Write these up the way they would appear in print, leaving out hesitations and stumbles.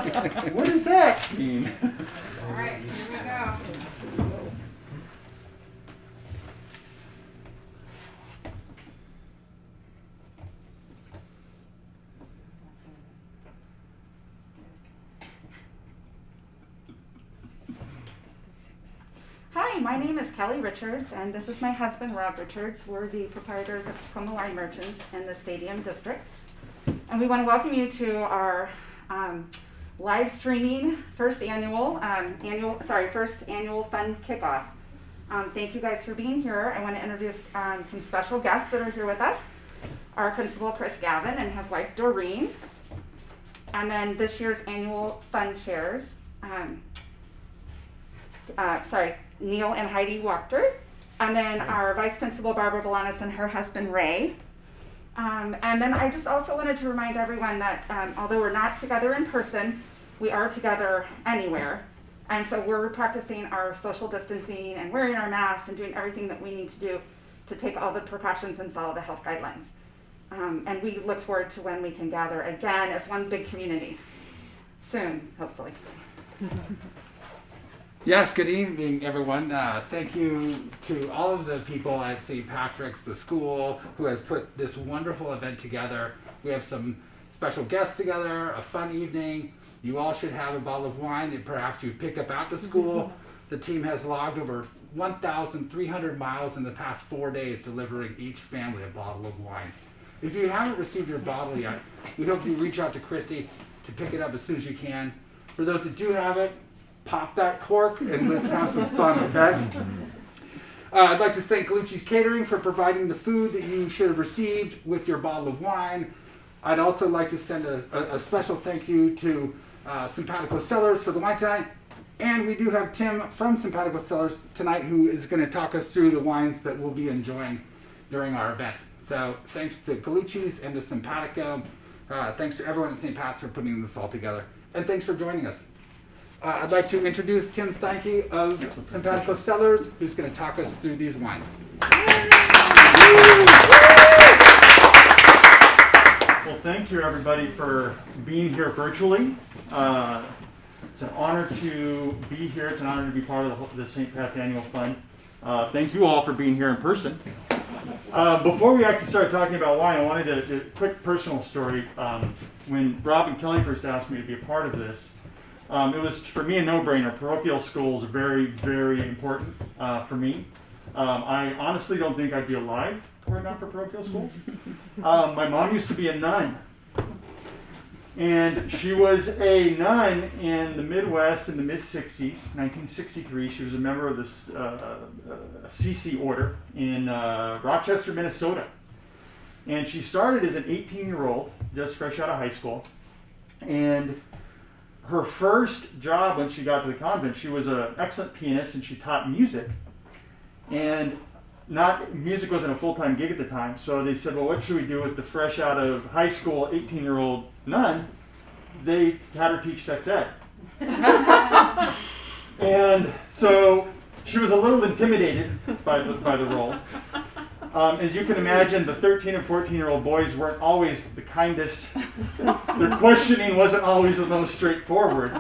What does that mean? All right, here we go. Hi, my name is Kelly Richards, and this is my husband, Rob Richards. We're the proprietors of Tacoma Wine Merchants in the Stadium District. And we want to welcome you to our live streaming first annual fun kickoff. Thank you guys for being here. I want to introduce some special guests that are here with us. Our principal, Chris Gavin, and his wife, Doreen. And then this year's annual fun chairs. Neil and Heidi Wachter, and then our vice principal, Barbara Bolanos, and her husband, Ray. And then I just also wanted to remind everyone that although we're not together in person, we are together anywhere. And so we're practicing our social distancing and wearing our masks and doing everything that we need to do to take all the precautions and follow the health guidelines. And we look forward to when we can gather again as one big community. Soon, hopefully. Yes, good evening, everyone. Thank you to all of the people at St. Patrick's, the school, who has put this wonderful event together. We have some special guests together, a fun evening. You all should have a bottle of wine that perhaps you've picked up at the school. The team has logged over 1,300 miles in the past 4 days, delivering each family a bottle of wine. If you haven't received your bottle yet, we hope you reach out to Christy to pick it up as soon as you can. For those that do have it, pop that cork and let's have some fun, okay? I'd like to thank Galucci's Catering for providing the food that you should have received with your bottle of wine. I'd also like to send a special thank you to Simpatico Cellars for the wine tonight. And we do have Tim from Simpatico Cellars tonight who is going to talk us through the wines that we'll be enjoying during our event. So thanks to Galucci's and to Simpatico. Thanks to everyone at St. Pat's for putting this all together. And thanks for joining us. I'd like to introduce Tim Steinke of Simpatico Cellars, who's going to talk us through these wines. Well, thank you everybody for being here virtually. It's an honor to be here. It's an honor to be part of the St. Pat's Annual Fund. Thank you all for being here in person. Before we actually start talking about wine, I wanted a quick personal story. When Rob and Kelly first asked me to be a part of this, it was for me a no-brainer. Parochial schools are very, very important for me. I honestly don't think I'd be alive were it not for parochial schools. My mom used to be a nun. And she was a nun in the Midwest in the mid-60s, 1963. She was a member of this CC order in Rochester, Minnesota. And she started as an 18-year-old, just fresh out of high school. And her first job when she got to the convent, she was an excellent pianist and she taught music. And music wasn't a full-time gig at the time, so they said, well, what should we do with the fresh out of high school 18-year-old nun? They had her teach sex ed. And so she was a little intimidated by the role. As you can imagine, the 13 and 14-year-old boys weren't always the kindest. Their questioning wasn't always the most straightforward.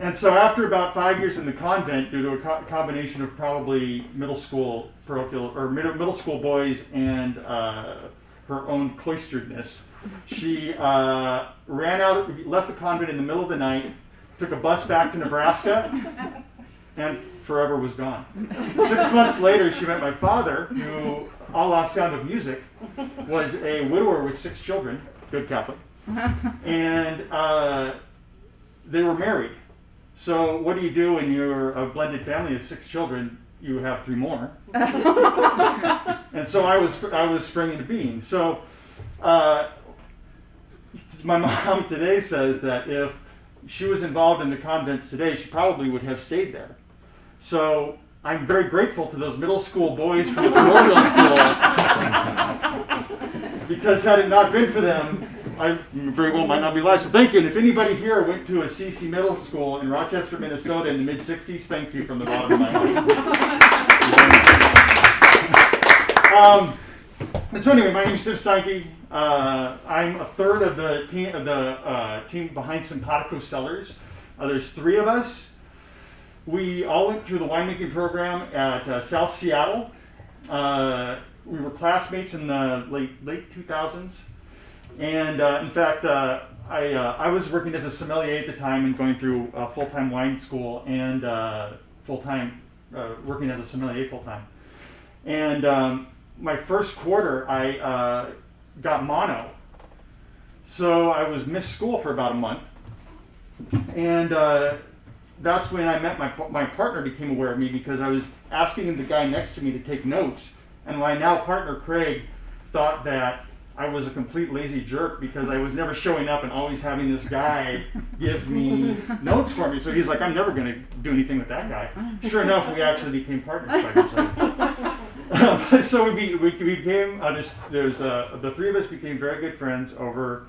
And so after about 5 years in the convent, due to a combination of probably middle school middle school boys and her own cloisteredness, she left the convent in the middle of the night, took a bus back to Nebraska, and forever was gone. 6 months later, she met my father, who, a la Sound of Music, was a widower with 6 children, good Catholic, and they were married. So what do you do when you're a blended family of 6 children? You have 3 more. And so I was spring into being. So my mom today says that if she was involved in the convents today, she probably would have stayed there. So I'm very grateful to those middle school boys from the parochial school, because had it not been for them, I very well might not be alive. So thank you. And if anybody here went to a CC middle school in Rochester, Minnesota in the mid-60s, thank you from the bottom of my heart. And so anyway, my name is Steinke. I'm a third of the team behind Simpatico Cellars. There's 3 of us. We all went through the winemaking program at South Seattle. We were classmates in the late 2000s. And in fact, I was working as a sommelier at the time and going through full-time wine school and full-time working as a sommelier full-time. And my first quarter, I got mono. So I was missed school for about a month. And that's when I met my partner became aware of me because I was asking the guy next to me to take notes. And my now partner, Craig, thought that I was a complete lazy jerk because I was never showing up and always having this guy give me notes for me. So he's like, I'm never going to do anything with that guy. Sure enough, we actually became partners 5 years later. So we became, the 3 of us became very good friends over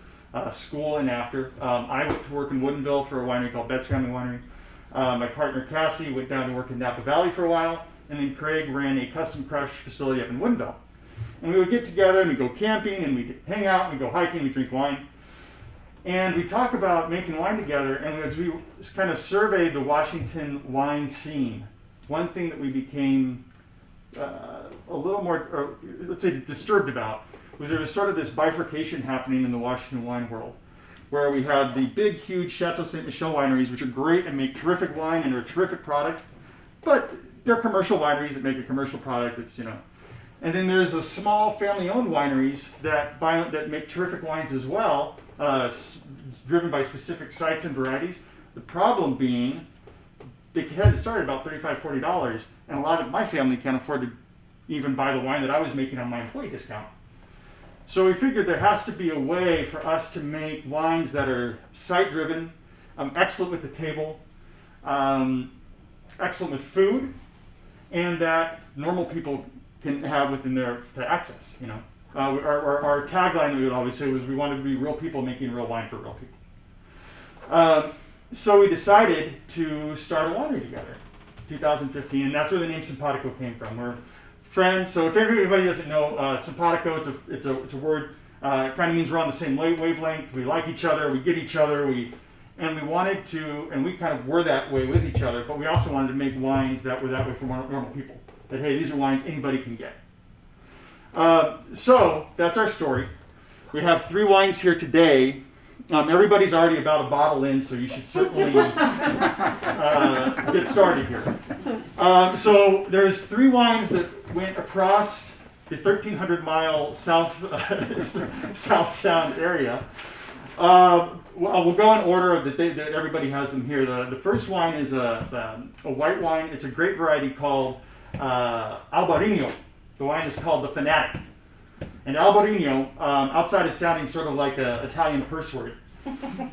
school and after. I went to work in Woodinville for a winery called Betz Winery. My partner, Cassie, went down to work in Napa Valley for a while. And then Craig ran a custom crush facility up in Woodinville. And we would get together and we'd go camping and we'd hang out and we'd go hiking, we'd drink wine. And we talk about making wine together, and as we kind of surveyed the Washington wine scene, one thing that we became a little more, or let's say, disturbed about was there was sort of this bifurcation happening in the Washington wine world, where we had the big, huge Chateau Ste. Michelle wineries, which are great and make terrific wine and are a terrific product, but they're commercial wineries that make a commercial product. It's, you know, and then there's the small family-owned wineries that make terrific wines as well, driven by specific sites and varieties. The problem being, they had to start at about $35, $40, and a lot of my family can't afford to even buy the wine that I was making on my employee discount. So we figured there has to be a way for us to make wines that are site-driven, excellent with the table, excellent with food, and that normal people can have within their access. You know, our tagline we would always say was we wanted to be real people making real wine for real people. So we decided to start a winery together, 2015, and that's where the name Simpatico came from. We're friends. So if everybody doesn't know, Simpatico, it's a word. It kind of means we're on the same wavelength. We like each other. We get each other. And we wanted to, and we kind of were that way with each other, but we also wanted to make wines that were that way for normal people. That, hey, these are wines anybody can get. So that's our story. We have 3 wines here today. Everybody's already about a bottle in, so you should certainly get started here. So there's 3 wines that went across the 1,300-mile South Sound area. We'll go in order of that everybody has them here. The first wine is a white wine. It's a grape variety called Albarino. The wine is called the Fanatic. And Albarino, outside of sounding sort of like an Italian curse word,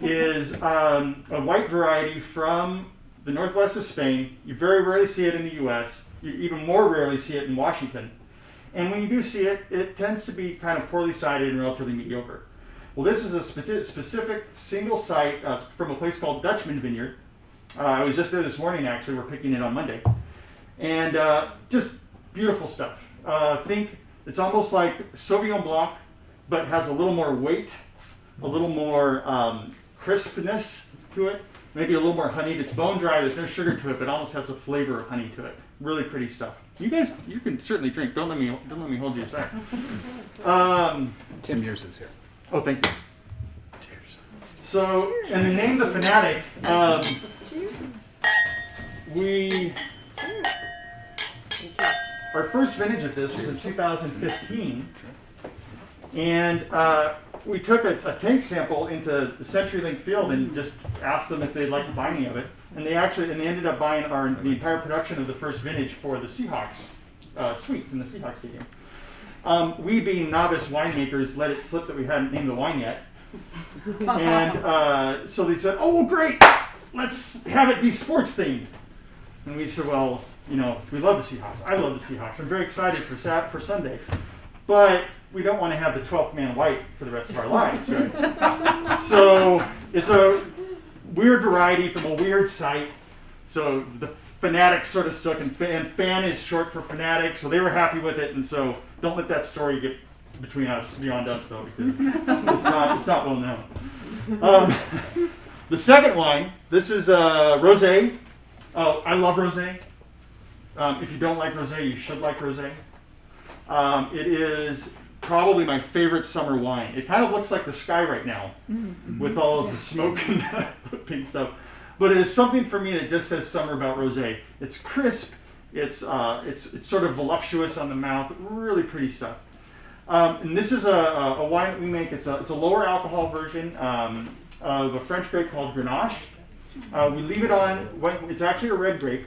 is a white variety from the northwest of Spain. You very rarely see it in the U.S. You even more rarely see it in Washington. And when you do see it, it tends to be kind of poorly sited and relatively mediocre. Well, this is a specific single site from a place called Dutchman Vineyard. I was just there this morning, actually. We're picking it on Monday. And just beautiful stuff. Think it's almost like Sauvignon Blanc, but has a little more weight, a little more crispness to it, maybe a little more honeyed. It's bone dry, there's no sugar to it, but almost has a flavor of honey to it. Really pretty stuff. You guys, you can certainly drink. Don't let me hold you aside. Tim, yours is here. Oh, thank you. Cheers. So, in the name of the Fanatic, our first vintage of this was in 2015, and we took a tank sample into the CenturyLink field and just asked them if they'd like to buy any of it, and they ended up buying the entire production of the first vintage for the Seahawks suites in the Seahawks stadium. We, being novice winemakers, let it slip that we hadn't named the wine yet. And so they said, oh, well, great, let's have it be sports themed. And we said, well, you know, we love the Seahawks. I love the Seahawks. I'm very excited for Sunday. But we don't want to have the 12th man white for the rest of our lives, right? So it's a weird variety from a weird site. So the Fanatic sort of stuck, and fan is short for fanatic, so they were happy with it, and so don't let that story get between us, beyond us though, because it's not well known. The second wine, this is rosé. Oh, I love rosé. If you don't like rosé, you should like rosé. It is probably my favorite summer wine. It kind of looks like the sky right now, with all of the smoke and the pink stuff. But it is something for me that just says summer about rosé. It's crisp. It's sort of voluptuous on the mouth. Really pretty stuff. And this is a wine that we make. It's a lower alcohol version of a French grape called Grenache. We leave it on. It's actually a red grape.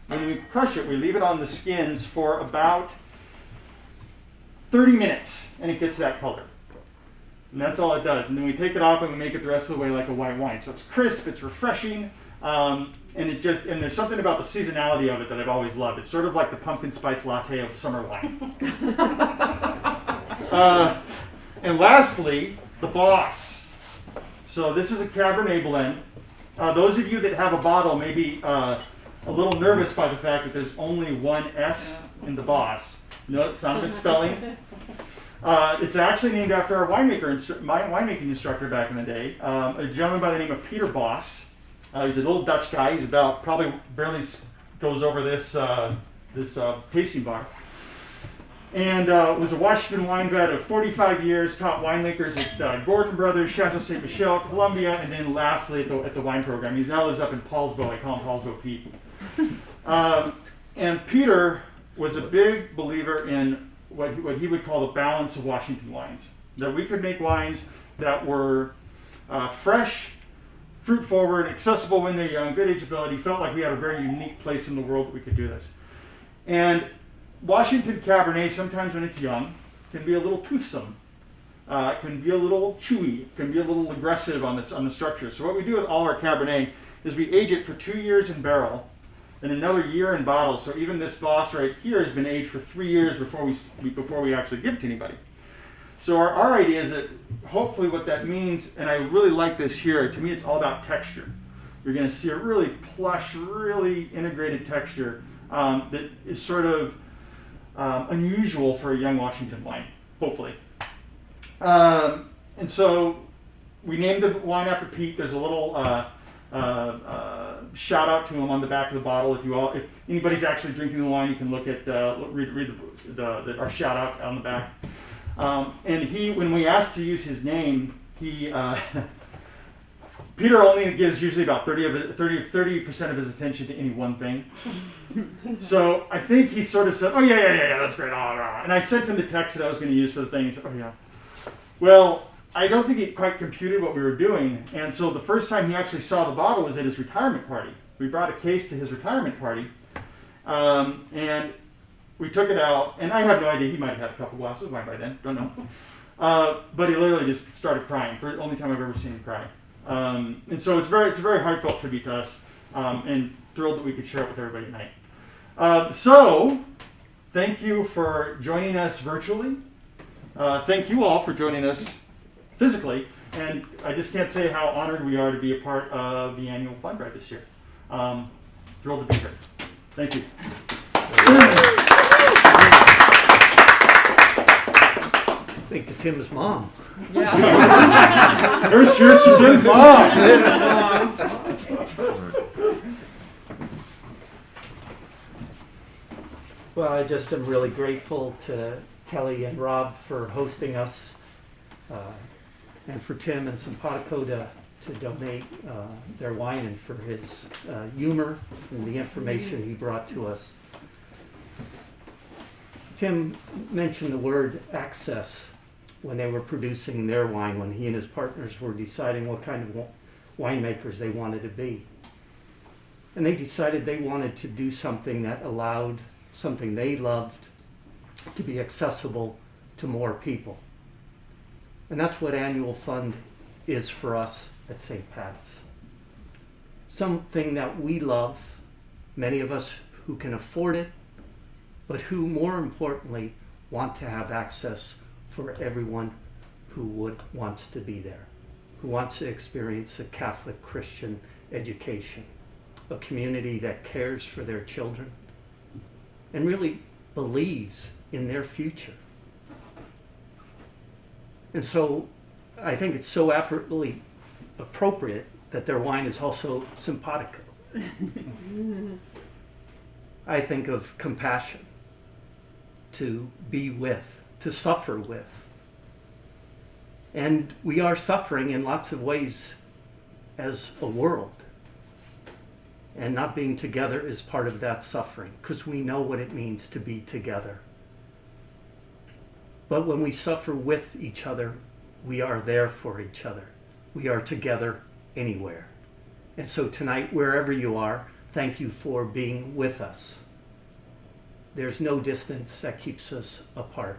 When we crush it, we leave it on the skins for about 30 minutes, and it gets that color. And that's all it does. And then we take it off and we make it the rest of the way like a white wine. So it's crisp, it's refreshing, and there's something about the seasonality of it that I've always loved. It's sort of like the pumpkin spice latte of summer wine. And lastly, the Boss. So this is a Cabernet blend. Those of you that have a bottle may be a little nervous by the fact that there's only one S in the Boss. No, it's not a misspelling. It's actually named after our winemaking instructor back in the day, a gentleman by the name of Peter Boss. He's a little Dutch guy. He's probably barely goes over this tasting bar. And was a Washington wine vet of 45 years, taught winemakers at Gordon Brothers, Chateau Ste. Michelle, Columbia, and then lastly at the wine program. He now lives up in Paulsbo. I call him Paulsbo Pete. And Peter was a big believer in what he would call the balance of Washington wines. That we could make wines that were fresh, fruit forward, accessible when they're young, good ageability. He felt like we had a very unique place in the world that we could do this. And Washington Cabernet, sometimes when it's young, can be a little toothsome. It can be a little chewy. It can be a little aggressive on the structure. So what we do with all our Cabernet is we age it for 2 years in barrel and another year in bottle. So even this Boss right here has been aged for 3 years before we actually give it to anybody. So our idea is that hopefully what that means, and I really like this here, to me it's all about texture. You're going to see a really plush, really integrated texture that is sort of unusual for a young Washington wine, hopefully. And so we named the wine after Pete. There's a little shout out to him on the back of the bottle. If anybody's actually drinking the wine, you can look at read our shout out on the back. And when we asked to use his name, Peter only gives usually about 30% of his attention to any one thing. So I think he sort of said, "Oh yeah, that's great." And I sent him the text that I was going to use for the thing. He said, "Oh yeah." Well, I don't think he quite computed what we were doing, and so the first time he actually saw the bottle was at his retirement party. We brought a case to his retirement party, and we took it out, and I have no idea. He might have had a couple glasses of wine by then. Don't know. But he literally just started crying. For the only time I've ever seen him cry. And so it's a very heartfelt tribute to us, and thrilled that we could share it with everybody tonight. So, thank you for joining us virtually. Thank you all for joining us physically, and I just can't say how honored we are to be a part of the annual fund drive this year. Thrilled to be here. Thank you. Think to Tim's mom. Yeah. Here's Tim's mom. Well, I just am really grateful to Kelly and Rob for hosting us, and for Tim and Simpatico to donate their wine, and for his humor and the information he brought to us. Tim mentioned the word access when they were producing their wine, when he and his partners were deciding what kind of winemakers they wanted to be. And they decided they wanted to do something that allowed something they loved to be accessible to more people. And that's what Annual Fund is for us at St. Pat's. Something that we love, many of us who can afford it, but who more importantly want to have access for everyone who wants to be there, who wants to experience a Catholic Christian education, a community that cares for their children and really believes in their future. And so I think it's so appropriately appropriate that their wine is also Simpatico. I think of compassion, to be with, to suffer with. And we are suffering in lots of ways as a world. And not being together is part of that suffering, because we know what it means to be together. But when we suffer with each other, we are there for each other. We are together anywhere. And so tonight, wherever you are, thank you for being with us. There's no distance that keeps us apart.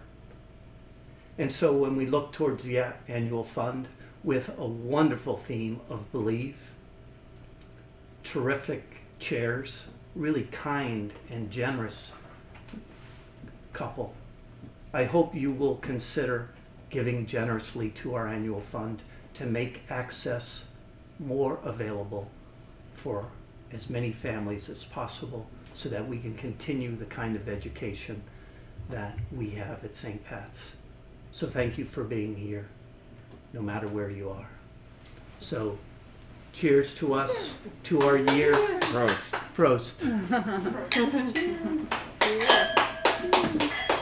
And so when we look towards the annual fund with a wonderful theme of believe, terrific chairs, really kind and generous couple, I hope you will consider giving generously to our annual fund to make access more available for as many families as possible so that we can continue the kind of education that we have at St. Pat's. So thank you for being here, no matter where you are. So cheers to us, to our year. Gross. Prost. Cheers.